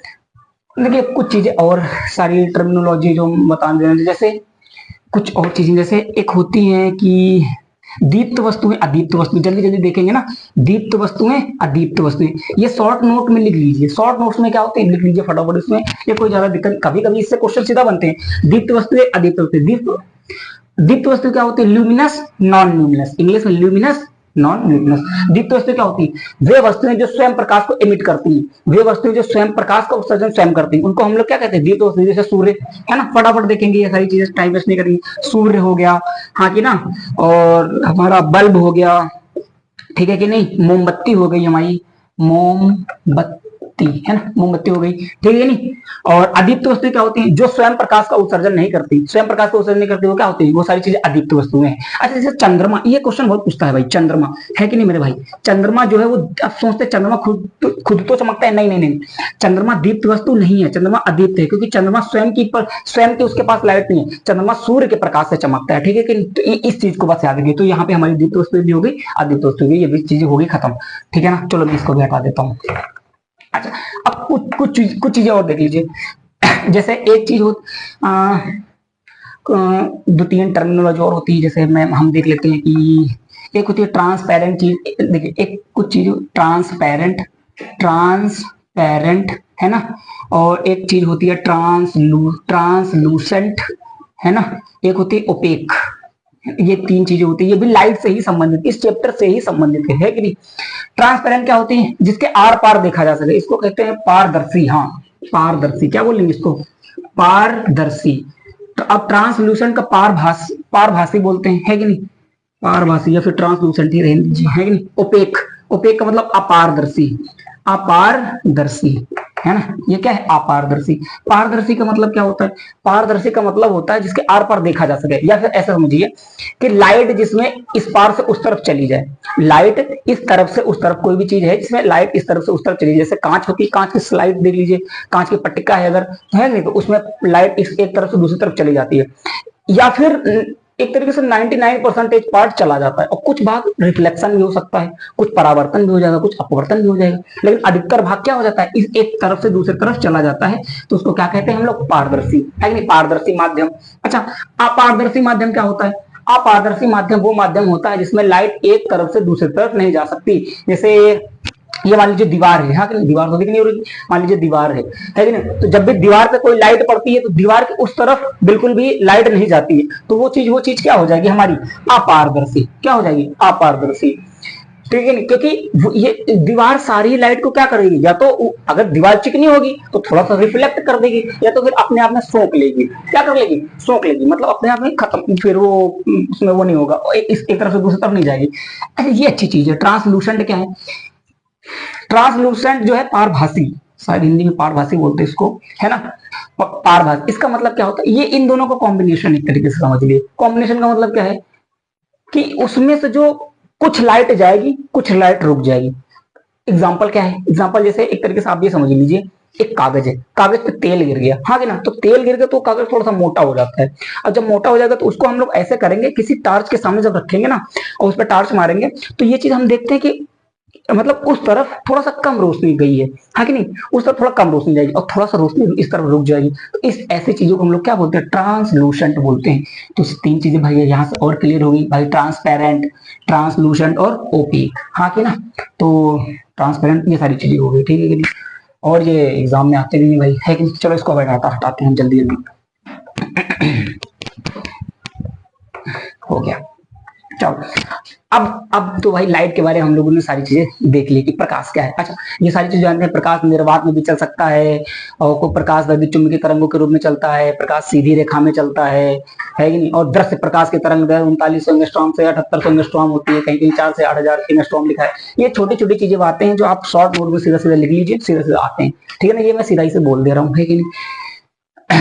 देखिए कुछ चीजें और, सारी टर्मिनोलॉजी जो बता दें, जैसे कुछ और चीजें, जैसे एक होती है कि दीप्त वस्तुएं अदीप्त वस्तुएं, जल्दी जल्दी देखेंगे ना। दीप्त वस्तुएं अदीप्त वस्तुएं, ये शॉर्ट नोट में लिख लीजिए। शॉर्ट नोट्स में क्या होते हैं, लिख लीजिए फटाफट, इसमें ये कोई ज्यादा दिक्कत, कभी कभी इससे क्वेश्चन सीधा बनते हैं। दीप्त वस्तुएं अदीप्त वस्तुएं, दीप्त वस्तु क्या होती है, ल्यूमिनस नॉन ल्यूमिनस, इंग्लिश में ल्यूमिनस नॉन ल्यूमिनस। दीप्त वस्तु क्या होती है, वे वस्तुएं जो स्वयं प्रकाश को एमिट करती हैं, वे वस्तुएं जो स्वयं प्रकाश का उत्सर्जन स्वयं करती हैं, उनको हम लोग क्या कहते हैं, दीप्त वस्तु। जैसे सूर्य, है ना, फटाफट देखेंगे ये सारी चीजें, टाइम वेस्ट नहीं करेंगे। सूर्य हो गया, हाँ कि ना, और हमारा बल्ब हो गया, ठीक है कि नहीं। मोमबत्ती हो गई हमारी, मोमबत्ती, है ना, मोमबत्ती हो गई, ठीक है नहीं। और अदीप्त वस्तु क्या होती है, जो स्वयं प्रकाश का उत्सर्जन नहीं करती, स्वयं प्रकाश का उत्सर्जन नहीं करती, वो क्या होती है, वो सारी चीजें अदीप्त वस्तुएं हैं। अच्छा जैसे चंद्रमा, ये क्वेश्चन बहुत पूछता है भाई, चंद्रमा, है कि नहीं मेरे भाई। चंद्रमा जो है वो, अब सोचते चंद्रमा खुद तो चमकता है, नहीं नहीं नहीं, चंद्रमा दीप्त वस्तु नहीं है, चंद्रमा अदीप्त है, क्योंकि चंद्रमा स्वयं की उसके पास लाइट नहीं है, चंद्रमा सूर्य के प्रकाश से चमकता है, ठीक है कि। तो इस चीज को बस याद रखिए। तो यहाँ पे हमारी दीप्त वस्तु भी हो गई, अदीप्त वस्तु भी, ये भी चीजें हो गई खत्म, ठीक है ना। चलो मैं इसको भी हटा देता हूँ। अच्छा अब कुछ चीजें और देख लीजिए। जैसे एक चीज हो, दो तीन टर्मिनोलॉजी और होती है, जैसे हम देख लेते हैं कि एक होती है ट्रांसपेरेंट चीज। देखिए एक कुछ चीज ट्रांसपेरेंट, ट्रांसपेरेंट, है ना। और एक चीज होती है ट्रांसलूसेंट, है ना। एक होती है ओपेक। ये तीन चीजें होती है, ये भी लाइट से ही संबंधित, इस चैप्टर से ही संबंधित है कि नहीं। ट्रांसपेरेंट क्या होती है, जिसके आर पार देखा जा सके, इसको कहते हैं पारदर्शी। हाँ पारदर्शी, क्या बोलेंगे इसको, पारदर्शी। तो अब ट्रांसलूसेंट का पारभासी बोलते हैं, है कि नहीं, पारभासी, या फिर ट्रांसलूसेंट ही रहने दीजिए, है कि नहीं। ओपेक, ओपेक का मतलब अपारदर्शी, अपारदर्शी, है ना। ये क्या है, अपारदर्शी। पारदर्शी का मतलब क्या होता है, पारदर्शी का मतलब होता है जिसके आर पार देखा जा सके, या फिर ऐसा समझिए कि लाइट जिसमें इस पार से उस तरफ चली जाए, लाइट इस तरफ से उस तरफ, कोई भी चीज है जिसमें लाइट इस तरफ से उस तरफ चली जाए, जैसे कांच होती है, कांच की स्लाइड देख लीजिए, कांच की पट्टिका है अगर, है नहीं, तो उसमें लाइट इस एक तरफ से दूसरी तरफ चली जाती है, या फिर एक तरीके से 99% पार्ट चला जाता है, और कुछ भाग रिफ्लेक्शन भी हो सकता है, कुछ परावर्तन भी हो जाएगा, कुछ अपवर्तन भी हो जाएगा, लेकिन अधिकतर भाग क्या हो जाता है, इस एक तरफ से दूसरी तरफ चला जाता है, तो उसको क्या कहते हैं हम लोग, पारदर्शी, है नहीं, पारदर्शी माध्यम। अच्छा अपारदर्शी माध्यम क्या होता है, अपारदर्शी माध्यम वो माध्यम होता है जिसमें लाइट एक तरफ से दूसरी तरफ नहीं जा सकती। जैसे ये मान लीजिए दीवार है, हाँ कि दीवार तो दिख नहीं हो रही, मान लीजिए दीवार है कि नहीं, तो जब भी दीवार पे कोई लाइट पड़ती है तो दीवार के उस तरफ बिल्कुल भी लाइट नहीं जाती है, तो वो चीज क्या हो जाएगी हमारी, अपारदर्शी, क्या हो जाएगी, अपारदर्शी, ठीक है नहीं। क्योंकि ये दीवार सारी लाइट को क्या करेगी, या तो अगर दीवार चिकनी होगी तो थोड़ा सा रिफ्लेक्ट कर देगी, या तो फिर अपने आप में सोख लेगी, क्या कर लेगी, सोख लेगी, मतलब अपने आप में खत्म, फिर वो उसमें वो नहीं होगा, एक तरफ से दूसरी तरफ नहीं जाएगी। ये अच्छी चीज है। ट्रांसलूसेंट क्या है, ट्रांसलूसेंट जो है पारभासी, शायद हिंदी में पारभासी बोलते हैं इसको, है ना, पारभासी। इसका मतलब क्या होता है, ये इन दोनों का कॉम्बिनेशन, एक तरीके से समझ लिए। कॉम्बिनेशन का मतलब क्या है कि उसमें से जो कुछ लाइट जाएगी, कुछ लाइट रुक जाएगी। एग्जाम्पल क्या है, एग्जाम्पल जैसे एक तरीके से आप ये समझ लीजिए एक कागज है, कागज पे तेल गिर गया, हाँ कि ना, तो तेल गिर गया तो कागज थोड़ा सा मोटा हो जाता है। अब जब मोटा हो जाएगा तो उसको हम लोग ऐसे करेंगे, किसी टार्च के सामने जब रखेंगे ना और उस पर टार्च मारेंगे तो ये चीज हम देखते हैं कि मतलब उस तरफ थोड़ा सा कम रोशनी गई है कि नहीं, उस तरफ थोड़ा कम रोशनी जाएगी और थोड़ा सा रोशनी इस तरफ रुक जाएगी। तो इस ऐसी चीजों को हम लोग क्या बोलते हैं, ट्रांसलूसेंट बोलते हैं। तो तीन चीजें भाई यहाँ से और क्लियर होगी भाई, ट्रांसपेरेंट, ट्रांसलूसेंट और ओपेक, हाँ कि ना। तो ट्रांसपेरेंट ये सारी चीजें हो गई, ठीक है कि नहीं। और ये एग्जाम में आते भी नहीं भाई, है कि नहीं। चलो इसको हटाते हैं जल्दी जल्दी, हो गया। चलो अब तो भाई लाइट के बारे में हम लोगों ने सारी चीजें देख ली कि प्रकाश क्या है। अच्छा, ये सारी चीजें जानते हैं, प्रकाश निर्वात में भी चल सकता है, और कोई प्रकाश विद्युत चुम्बकीय तरंगों के रूप में चलता है, प्रकाश सीधी रेखा में चलता है कि नहीं। और दृश्य प्रकाश की तरंग 3900 एंगस्ट्रॉम से 7800 एंगस्ट्रॉम होती है, कहीं कहीं 4 से 8000 एंगस्ट्रॉम लिखा है। ये छोटी छोटी चीजें बातें हैं जो आप शॉर्ट नोट में सीधा सीधा लिख लीजिए, सीधा सीधा आते हैं, ठीक है ना। ये मैं सीधा ही से बोल दे रहा हूँ, है कि नहीं।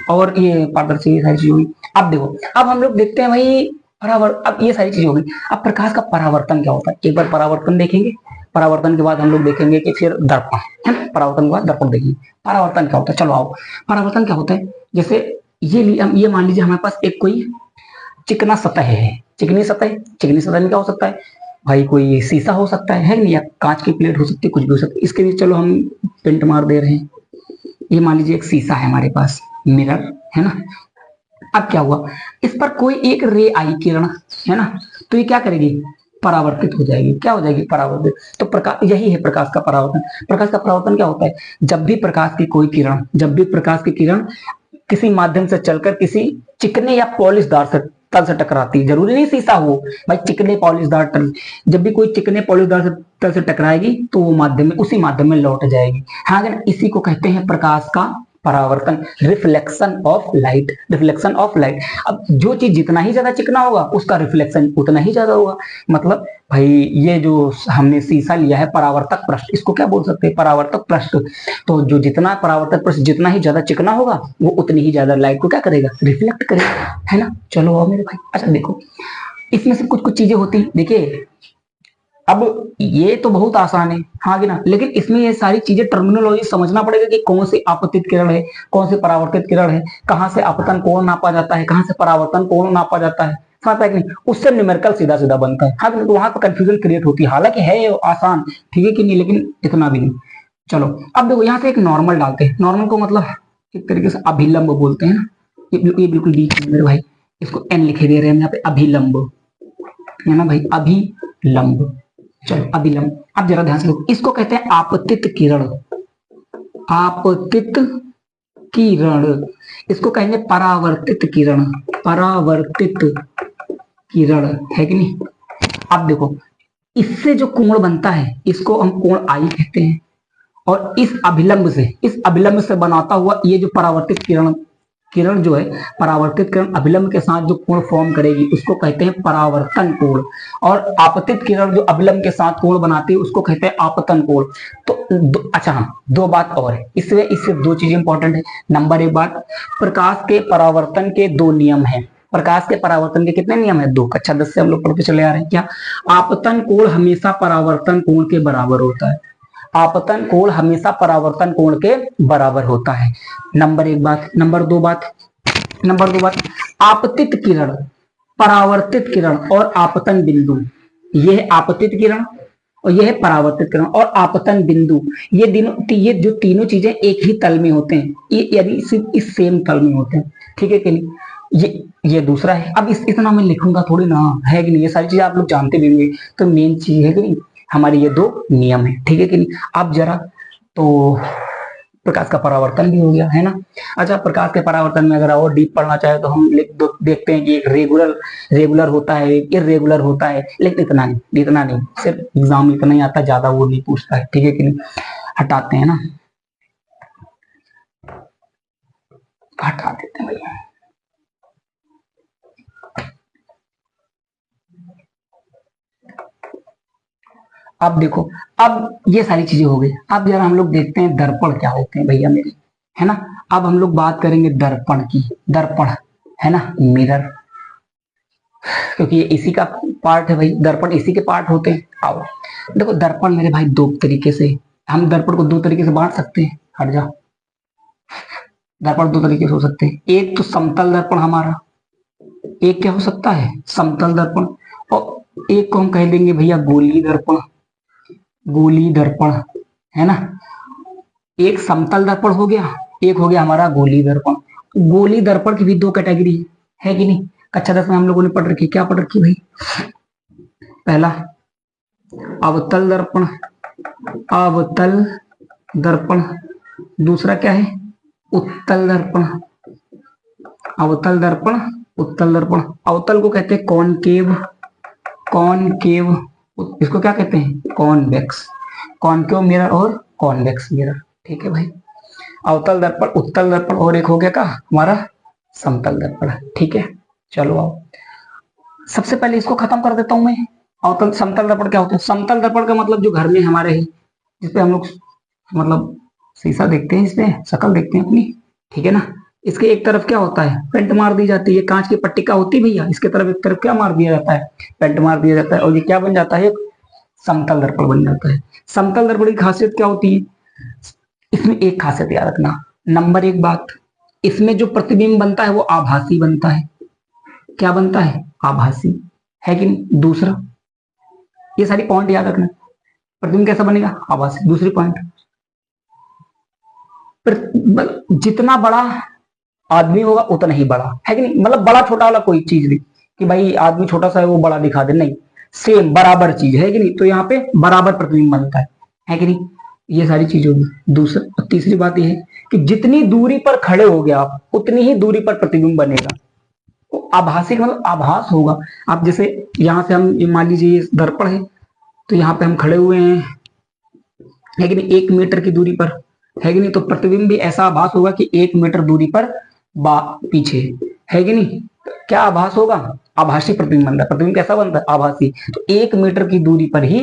और ये पारदर्शी सारी चीजें हुई। अब देखो, अब हम लोग देखते हैं भाई अब ये सारी चीजें हो गई। अब प्रकाश का परावर्तन क्या होता है, एक बार परावर्तन देखेंगे, परावर्तन के बाद हम लोग देखेंगे कि फिर दर्पण, है ना। परावर्तन के बाद दर्पण देखेंगे, परावर्तन क्या होता है। चलो आओ, परावर्तन क्या होता है। जैसे ये मान लीजिए हमारे पास एक कोई चिकना सतह है, चिकनी सतह, चिकनी सतह में क्या हो सकता है भाई, कोई शीशा हो सकता है नहीं, या कांच की प्लेट हो सकती है, कुछ भी हो सकता है। इसके लिए चलो हम पेंट मार दे रहे हैं। ये मान लीजिए एक शीशा है हमारे पास, मिरर, है ना। अब क्या हुआ, इस पर कोई एक रे आई, किरण, है ना, तो ये क्या करेगी, परावर्तित हो जाएगी। क्या हो जाएगी, परावर्तित। तो प्रकाश, यही है प्रकाश का परावर्तन। प्रकाश का परावर्तन क्या होता है, जब भी प्रकाश की कोई किरण, जब भी प्रकाश की किरण किसी माध्यम से चलकर किसी चिकने या पॉलिशदार से तल से टकराती है, जरूरी नहीं शीशा हो भाई, चिकने पॉलिशदार तल, जब भी कोई चिकने पॉलिशदार से तल से टकराएगी तो वो माध्यम में, उसी माध्यम में लौट जाएगी। हाँ, इसी को कहते हैं प्रकाश का परावर्तन, reflection of light, reflection of light. अब जो चीज जितना ही ज्यादा चिकना होगा उसका रिफ्लेक्शन उतना ही ज्यादा होगा। मतलब भाई ये जो हमने शीशा लिया है परावर्तक पृष्ठ, इसको क्या बोल सकते हैं, परावर्तक पृष्ठ। तो जो जितना परावर्तक पृष्ठ जितना ही ज्यादा चिकना होगा वो उतनी ही ज्यादा लाइट को क्या करेगा, रिफ्लेक्ट करेगा, है ना। चलो आओ मेरे भाई, अच्छा देखो इसमें से कुछ कुछ चीजें होती, देखिए अब ये तो बहुत आसान है, हाँ कि ना, लेकिन इसमें ये सारी चीजें टर्मिनोलॉजी समझना पड़ेगा कि कौन सी आपतित किरण है, कौन सी परावर्तित किरण है, कहाँ से आपतन कोण नापा जाता है, कहाँ से परावर्तन कोण नापा जाता है, समझ पाए कि नहीं। उससे न्यूमेरिकल सीधा सीधा बनता है, हाँ कि नहीं, तो वहां पर कंफ्यूजन क्रिएट होती है। हालांकि है ये आसान, ठीक है कि नहीं, लेकिन इतना भी नहीं। चलो अब देखो यहाँ से एक नॉर्मल डालते हैं, नॉर्मल को मतलब एक तरीके से अभिलंब बोलते हैं ना। ये बिल्कुल बीच में मेरे भाई, इसको एन लिखे दे रहे हैं यहाँ पे, अभिलंब, है ना भाई, अभिलंब। चलो अभिलंब, अब जरा ध्यान से देखो, इसको कहते हैं आपतित किरण, आपतित किरण। इसको कहेंगे परावर्तित किरण, परावर्तित किरण, है कि नहीं। अब देखो इससे जो कोण बनता है इसको हम कोण आई कहते हैं, और इस अभिलंब से बनाता हुआ ये जो परावर्तित किरण, किरण जो है परावर्तित किरण अभिलंब के साथ जो कोण फॉर्म करेगी उसको कहते हैं परावर्तन कोण, और आपतित किरण जो अभिलंब के साथ कोण बनाती है उसको कहते हैं आपतन कोण। तो अच्छा हाँ, दो बात और है इसमें, इससे दो चीजें इंपॉर्टेंट है। नंबर एक बात, प्रकाश के परावर्तन के दो नियम है, प्रकाश के परावर्तन के कितने नियम है, दो। कक्षा 10 से हम लोग पढ़ते चले आ रहे हैं। क्या, आपतन कोण हमेशा परावर्तन कोण के बराबर होता है, आपतन कोण हमेशा परावर्तन कोण के बराबर होता है, नंबर एक बात। नंबर दो बात, आपतित किरण, परावर्तित किरण और आपतन बिंदु, ये है आपतित किरण और ये है परावर्तित किरण और आपतन बिंदु, ये जो तीनों चीजें एक ही तल में होते हैं, ये यानी सिर्फ इस सेम तल में होते हैं, ठीक है कि नहीं। ये दूसरा है। अब इतना मैं लिखूंगा थोड़ी ना, है कि नहीं, ये सारी चीजें आप लोग जानते भी होंगे। तो मेन चीज है कि नहीं, हमारी ये दो नियम है, ठीक है कि नहीं। अब जरा तो प्रकाश का परावर्तन भी हो गया, है ना। अच्छा, प्रकाश के परावर्तन में अगर और डीप पढ़ना चाहे तो हम देखते हैं कि एक रेगुलर होता है, एक इरेगुलर होता है, लेकिन इतना नहीं, सिर्फ एग्जाम इतना ही आता है, ज्यादा वो नहीं पूछता है, ठीक है कि नहीं। हटाते हैं ना, हटा देते हैं भैया। अब देखो, अब ये सारी चीजें हो गई। अब जरा हम लोग देखते हैं दर्पण क्या होते हैं भैया मेरे, है ना। अब हम लोग बात करेंगे दर्पण की, दर्पण, है ना, मिरर, क्योंकि ये इसी का पार्ट है भाई, दर्पण इसी के पार्ट होते हैं। आओ देखो, दर्पण मेरे भाई दो तरीके से, हम दर्पण को दो तरीके से बांट सकते हैं, हट जा, दर्पण दो तरीके से हो सकते हैं। एक तो समतल दर्पण हमारा, एक क्या हो सकता है, समतल दर्पण, और एक को हम कह देंगे भैया गोलीय दर्पण, गोलीय दर्पण, है ना। एक समतल दर्पण हो गया, एक हो गया हमारा गोलीय दर्पण। गोलीय दर्पण की भी दो कैटेगरी है कि नहीं, कक्षा 10 में हम लोगों ने पढ़ रखी, क्या पढ़ रखी भाई, पहला अवतल दर्पण, अवतल दर्पण, दूसरा क्या है, उत्तल दर्पण, अवतल दर्पण, उत्तल दर्पण। अवतल को कहते हैं कॉनकेव, कॉनकेव, इसको क्या कहते हैं, कॉन्वेक्स, कॉनकेव मिरर और कॉन्वेक्स मिरर, ठीक है भाई। अवतल दर्पण, उत्तल दर्पण, और एक हो गया का हमारा समतल दर्पण, ठीक है। चलो आओ, सबसे पहले इसको खत्म कर देता हूं मैं। अवतल समतल दर्पण क्या होता है, समतल दर्पण का मतलब जो घर में हमारे है, जिसपे हम लोग मतलब शीशा देखते हैं, इसमें शक्ल देखते हैं अपनी, ठीक है ना। इसके एक तरफ क्या होता है, पेंट मार दी जाती है, कांच की पट्टिका होती है भैया, इसके तरफ एक तरफ क्या मार दिया जाता है, पेंट मार दिया जाता है, और ये क्या बन जाता है, समतल दर्पण बन जाता है। समतल दर्पण की खासियत क्या होती है, इसमें एक खासियत याद रखना, नंबर एक बात, इसमें जो प्रतिबिंब बनता है वो आभासी बनता है, क्या बनता है, आभासी, है कि नहीं। दूसरा, ये सारी पॉइंट याद रखना, प्रतिबिंब कैसा बनेगा, आभासी। दूसरी पॉइंट, जितना बड़ा आदमी होगा उतना ही बड़ा, है कि नहीं, मतलब बड़ा छोटा वाला कोई चीज नहीं कि भाई आदमी छोटा सा है वो बड़ा दिखा दे, नहीं, सेम बराबर चीज है कि नहीं, तो यहाँ पे बराबर प्रतिबिंब बनता है कि नहीं, ये सारी चीज होगी। दूसरा, तीसरी बात यह है कि जितनी दूरी पर खड़े हो गए आप उतनी ही दूरी पर प्रतिबिंब बनेगा, तो आभासी मतलब आभास होगा। आप जैसे यहाँ से हम मान लीजिए दर्पण है, तो यहाँ पे हम खड़े हुए हैं, है कि नहीं, 1 मीटर की दूरी पर, है कि नहीं, तो प्रतिबिंब भी ऐसा आभास होगा कि 1 मीटर दूरी पर पीछे, है कि नहीं, क्या आभास होगा, आभासी प्रतिबिंब बनता है। प्रतिबिंब कैसा बनता है, आभासी, तो 1 मीटर की दूरी पर ही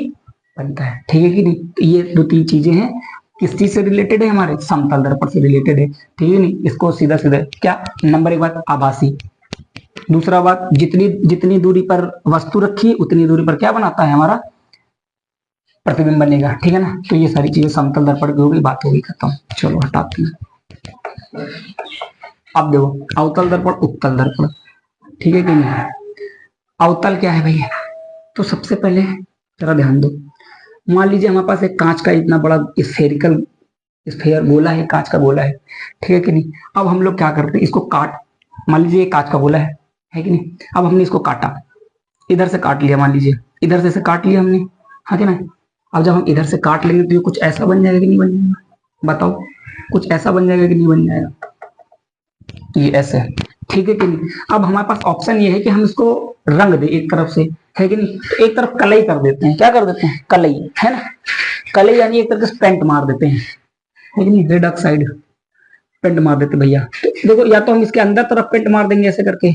बनता है, ठीक है कि नहीं। तो ये दो तीन चीजें हैं, किस चीज से रिलेटेड है, हमारे समतल दर्पण से रिलेटेड है, ठीक है नहीं। इसको सीधा सीधा क्या, नंबर एक बात आभासी, दूसरा बात जितनी जितनी दूरी पर वस्तु रखी उतनी दूरी पर क्या बनाता है, हमारा प्रतिबिंब बनेगा, ठीक है ना। तो ये सारी चीजें समतल दर्पण की होगी, बात होगी खत्म। चलो हटाते हैं। अब देखो अवतल दर्पण, उत्तल दर्पण, ठीक है कि नहीं। अवतल क्या है भैया, तो सबसे पहले जरा ध्यान दो, मान लीजिए हमारे पास एक कांच का इतना बड़ा स्फेरिकल स्फेयर गोला है, कांच का गोला है, ठीक है कि नहीं। अब हम लोग क्या करते हैं, इसको काट, मान लीजिए कांच का गोला है कि नहीं। अब हमने इसको काटा, इधर से काट लिया, मान लीजिए इधर से काट लिया हमने, हाँ कि नहीं। अब जब हम इधर से काट लेंगे तो ये कुछ ऐसा बन जाएगा कि नहीं बन जाएगा, बताओ, कुछ ऐसा बन जाएगा कि नहीं बन जाएगा, ये ऐसे, ठीक है कि नहीं। अब हमारे पास ऑप्शन ये है कि हम इसको रंग दे एक तरफ से, है कि नहीं, तो एक तरफ कलई कर देते हैं, क्या कर देते हैं, कलई, है ना, कलई यानी एक तरफ से पेंट मार देते हैं, है कि नहीं, रेड ऑक्साइड पेंट मार देते भैया। तो देखो या तो हम इसके अंदर तरफ पेंट मार देंगे ऐसे करके,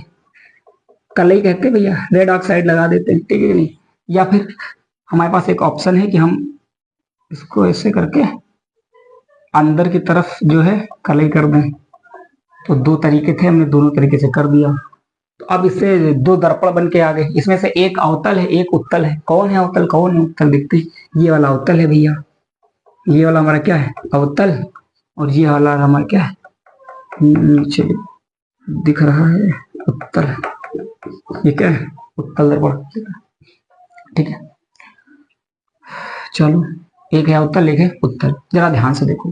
कलई कहते हैं भैया, रेड ऑक्साइड लगा देते हैं, ठीक है कि नहीं। या फिर हमारे पास एक ऑप्शन है कि हम इसको ऐसे करके अंदर की तरफ जो है कलई कर दें। तो दो तरीके थे, हमने दोनों तरीके से कर दिया। तो अब इससे दो दर्पण बन के आ गए, इसमें से एक अवतल है एक उत्तल है। कौन है अवतल कौन है उत्तल, देखते हैं। ये वाला अवतल है भैया, ये वाला हमारा क्या है, अवतल, और ये वाला हमारा क्या है, नीचे दिख रहा है उत्तल, ये क्या है, उत्तल दर्पण, ठीक है। चलो एक है अवतल एक है उत्तल, जरा ध्यान से देखो,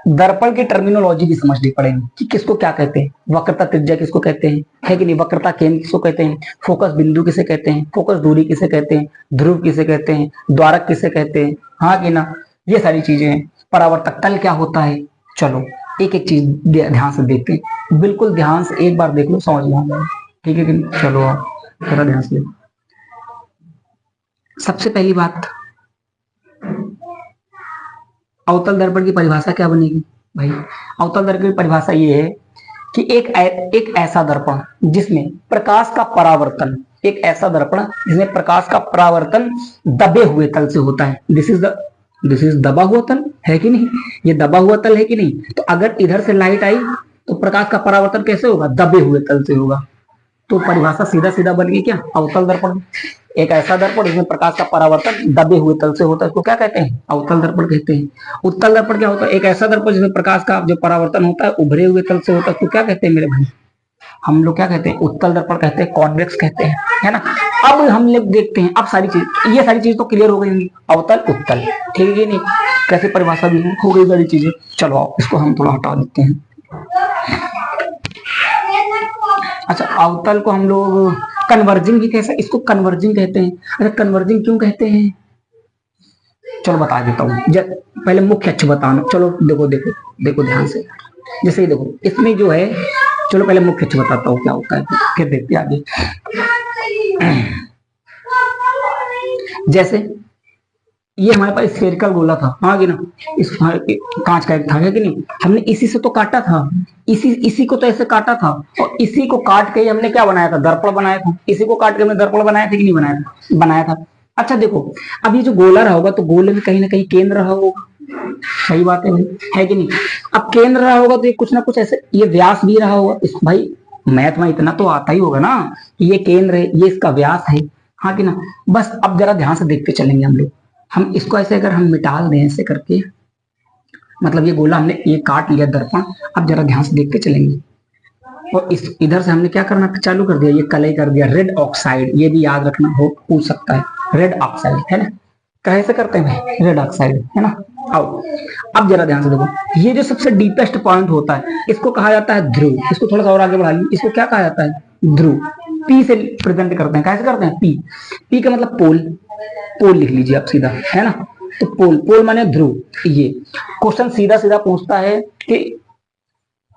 दर्पण की टर्मिनोलॉजी भी समझनी पड़ेगी कि किसको क्या कहते हैं, वक्रता त्रिज्या किसको कहते हैं, है कि नहीं, वक्रता केंद्र किसको कहते हैं, फोकस बिंदु किसे कहते हैं, फोकस दूरी किसे कहते हैं, ध्रुव किसे कहते हैं, द्वारक किसे कहते हैं, हाँ कि ना, ये सारी चीजें हैं। परावर्तक तल क्या होता है, चलो एक एक चीज ध्यान से देखते हैं, बिल्कुल ध्यान से एक बार देख लो, समझ में आ जाए, ठीक है कि नहीं। चलो आप थोड़ा ध्यान से देखो। सबसे पहली बात, अवतल दर्पण की परिभाषा क्या बनेगी भाई, अवतल दर्पण की परिभाषा ये है कि एक ऐसा दर्पण जिसमें प्रकाश का परावर्तन, एक ऐसा दर्पण जिसमें प्रकाश का परावर्तन दबे हुए तल से होता है। दिस इज दबा हुआ तल, है कि नहीं, ये दबा हुआ तल है कि नहीं। तो अगर इधर से लाइट आई तो प्रकाश का परावर्तन कैसे होगा, दबे हुए तल से होगा। तो परिभाषा सीधा सीधा बन गई क्या, अवतल दर्पण। एक ऐसा दर्पण जिसमें प्रकाश का परावर्तन दबे हुए तल से होता है, उसको क्या कहते हैं? अवतल दर्पण कहते हैं। उत्तल दर्पण क्या होता है? एक ऐसा दर्पण जिसमें प्रकाश का जो परावर्तन होता है उभरे हुए तल से होता है, उसको क्या कहते हैं मेरे भाई? हम लोग क्या कहते हैं? उत्तल दर्पण कहते हैं, कॉन्वेक्स कहते हैं, है ना। अब हम लोग देखते हैं, अब सारी चीज, ये सारी चीज तो क्लियर हो गई होंगी, अवतल उत्तल, ठीक है नहीं, कैसे परिभाषा भी हो गई सारी चीजें। चलो आओ इसको हम थोड़ा हटा देते हैं। अच्छा, अवतल को हम लोग कन्वर्जिंग भी कैसे, इसको कन्वर्जिंग कहते हैं। अच्छा, कन्वर्जिंग क्यों कहते हैं? चलो बता देता हूँ, पहले मुख्य अक्ष बताना। चलो देखो देखो देखो ध्यान से, जैसे ही देखो इसमें जो है, चलो पहले मुख्य अक्ष बताता हूँ क्या होता है, फिर देखते हैं आगे। जैसे ये हमारे पास स्फेरिकल गोला था, हाँ कि ना, इस कांच का एक था, है कि नहीं, हमने इसी से तो काटा था, इसी को तो ऐसे काटा था, और इसी को काट के हमने क्या बनाया था? दर्पण बनाया था। इसी को काट के हमने दर्पण बनाया था कि नहीं बनाया था? बनाया था। अच्छा देखो, अब ये जो गोला रहा होगा तो गोले में कहीं ना कहीं केंद्र रहा होगा, सही बात है भाई, है कि नहीं। अब केंद्र रहा होगा तो ये कुछ ना कुछ ऐसे, ये व्यास भी रहा होगा। इस भाई मैथ में इतना तो आता ही होगा ना कि ये केंद्र है, ये इसका व्यास है, हाँ कि ना। बस अब जरा ध्यान से देखते चलेंगे हम लोग। हम इसको ऐसे अगर हम मिटा दें ऐसे करके, मतलब ये गोला हमने ये काट लिया दर्पण, अब जरा ध्यान से देखते चलेंगे। और इस इधर से हमने क्या करना चालू कर दिया? ये कलई कर दिया, रेड ऑक्साइड, ये भी याद रखना हो पूछ सकता है, रेड ऑक्साइड, है ना। कैसे करते हैं भाई? रेड ऑक्साइड, है ना। आओ अब जरा ध्यान से देखो, ये जो सबसे डीपेस्ट पॉइंट होता है इसको कहा जाता है ध्रुव। इसको थोड़ा सा और आगे बढ़ाइए, इसको क्या कहा जाता है? ध्रुव। पी से प्रेजेंट करते हैं, कैसे करते हैं? पी, पी का मतलब पोल, पोल लिख लीजिए आप सीधा, है ना। तो पोल, पोल माने ध्रुव। ये क्वेश्चन सीधा सीधा पूछता है कि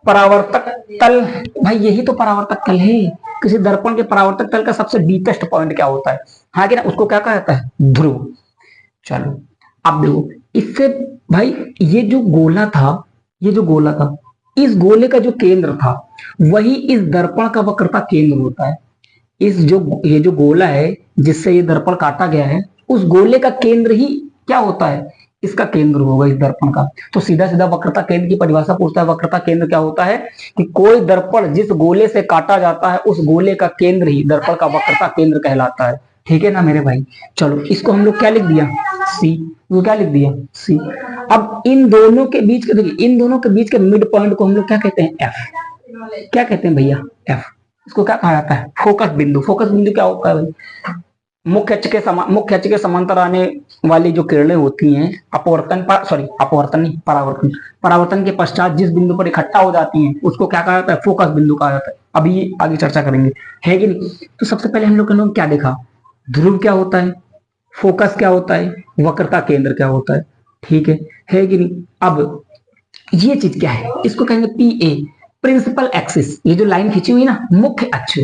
परावर्तक तल, भाई यही तो परावर्तक तल है, किसी दर्पण के परावर्तक तल का सबसे डीपेस्ट पॉइंट क्या होता है, हाँ कि ना, उसको क्या कहा जाता है? ध्रुव। चलो अब देखो, इससे भाई ये जो गोला था, ये जो गोला था, इस गोले का जो केंद्र था वही इस दर्पण का वक्रता केंद्र होता है। इस जो ये जो गोला है जिससे ये दर्पण काटा गया है, उस गोले का केंद्र ही क्या होता है? इसका केंद्र होगा इस दर्पण का। तो सीधा सीधा वक्रता केंद्र की परिभाषा पूछता है। वक्रता केंद्र क्या होता है कि कोई दर्पण जिस गोले से काटा जाता है उस गोले का केंद्र ही दर्पण का वक्रता केंद्र कहलाता है, ठीक है ना मेरे भाई। चलो इसको हम लोग क्या लिख दिया? सी। वो क्या लिख दिया? सी। अब इन दोनों के बीच के, देखिए इन दोनों के बीच के मिड पॉइंट को हम लोग क्या कहते हैं? एफ। क्या कहते हैं भैया? एफ। इसको क्या कहा जाता है? फोकस बिंदु। फोकस बिंदु क्या होता है भाई? मुख्य अक्ष के समांतर आने वाली जो किरणें होती हैं, अपवर्तन पर, सॉरी अपवर्तन नहीं, परावर्तन, परावर्तन के पश्चात जिस बिंदु पर इकट्ठा हो जाती हैं उसको क्या कहा जाता है? फोकस बिंदु कहा जाता है। अभी आगे चर्चा करेंगे, है कि नहीं। तो सबसे पहले हम लोग ने क्या देखा? ध्रुव क्या होता है, फोकस क्या होता है, वक्रता केंद्र क्या होता है, ठीक है कि नहीं। अब ये चीज क्या है? इसको कहेंगे पी ए, प्रिंसिपल एक्सिस। ये जो लाइन खींची हुई ना, मुख्य अक्ष,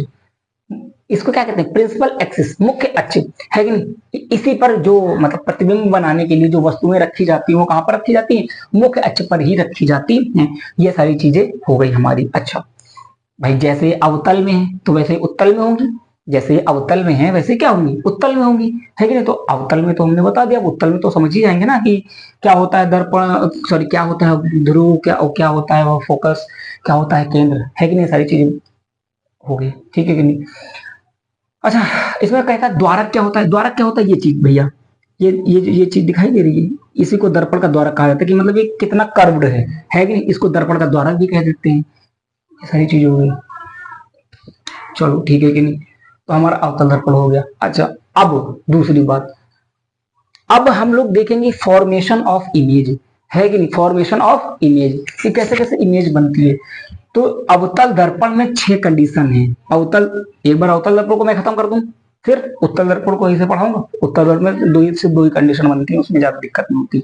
इसको क्या कहते हैं? प्रिंसिपल एक्सिस, मुख्य अक्ष, है कि नहीं। इसी पर जो मतलब प्रतिबिंब बनाने के लिए जो वस्तुएं रखी जाती हैं वो कहां पर रखी जाती हैं? मुख्य अक्ष पर ही रखी जाती हैं। ये सारी चीजें हो गई हमारी। अच्छा भाई, जैसे अवतल में है तो वैसे उत्तल में होंगी, जैसे अवतल में है वैसे क्या होंगी? उत्तल में होंगी, है कि नहीं। तो अवतल में तो हमने बता दिया, उत्तल में तो समझ ही जाएंगे ना कि क्या होता है दर्पण, सॉरी क्या होता है ध्रुव, क्या होता है वो फोकस, क्या होता है केंद्र, है कि नहीं। सारी चीजें हो गई, ठीक है कि नहीं। अच्छा, इसमें कहता है द्वारक क्या होता है? द्वारक क्या होता है? ये चीज भैया, ये चीज दिखाई दे रही है, इसी को दर्पण का द्वारक कहा जाता है, कि मतलब ये कितना कर्व्ड है कि नहीं। इसको दर्पण का द्वारक भी कह देते हैं। ये सारी चीज हो गई, चलो ठीक है कि नहीं। तो हमारा अवतल दर्पण हो गया। अच्छा अब दूसरी बात, अब हम लोग देखेंगे फॉर्मेशन ऑफ इमेज, है कि नहीं। फॉर्मेशन ऑफ इमेज, कि कैसे कैसे इमेज बनती है। तो अवतल दर्पण में 6 कंडीशन है। अवतल, एक बार अवतल दर्पण को मैं खत्म कर दूं, फिर उत्तल दर्पण को ऐसे पढ़ाऊंगा। उत्तल दर्पण में सिर्फ दो ही कंडीशन बनती है, उसमें ज्यादा दिक्कत नहीं होती।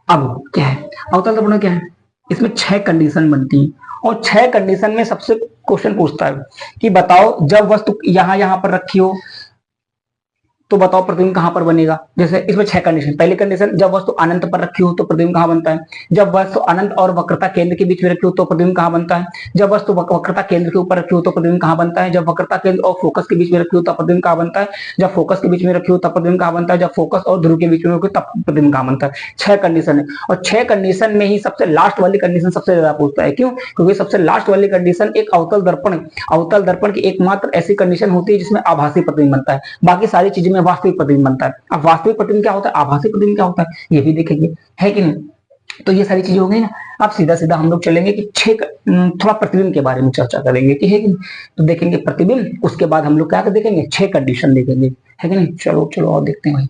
अब क्या है अवतल दर्पण में? क्या है इसमें? 6 कंडीशन बनती है, और 6 कंडीशन में सबसे क्वेश्चन पूछता है कि बताओ जब वस्तु यहां पर रखी हो तो बताओ प्रतिबिंब कहां पर बनेगा। जैसे इसमें 6 कंडीशन, पहली कंडीशन जब वस्तु अनंत पर रखी हो तो प्रतिबिंब कहां बनता है, जब वस्तु अनंत और वक्रता केंद्र के बीच में रखी हो तो प्रतिबिंब कहां बनता है, जब वस्तु वक्रता केंद्र के ऊपर रखी हो तो प्रतिबिंब कहां बनता है, जब वक्रता केंद्र और फोकस के बीच में रखी हो तब प्रतिबिंब कहां बनता है, जब फोकस के बीच में रखी हो तब प्रतिबिंब कहां बनता है, जब फोकस और ध्रुव के बीच में रखी हो तब प्रतिबिंब कहां बनता है। 6 कंडीशन है और 6 कंडीशन में ही सबसे लास्ट वाली कंडीशन सबसे ज्यादा पूछता है। क्यों? क्योंकि सबसे लास्ट वाली कंडीशन एक अवतल दर्पण की एकमात्र ऐसी कंडीशन होती है जिसमें आभासी प्रतिबिंब बनता है, बाकी सारी चीजों में वास्तविक प्रतिबिंब बनता है। अब वास्तविक प्रतिबिंब क्या होता है, आभासी प्रतिबिंब क्या होता है, ये भी देखेंगे, है कि नहीं। तो ये सारी चीजें हो गई ना। अब सीधा सीधा हम लोग चलेंगे कि थोड़ा प्रतिबिंब के बारे में चर्चा करेंगे कि है कि नहीं। तो देखेंगे प्रतिबिंब, उसके बाद हम लोग क्या देखेंगे, 6 कंडीशन देखेंगे, है कि नहीं। चलो चलो और देखते हैं भाई।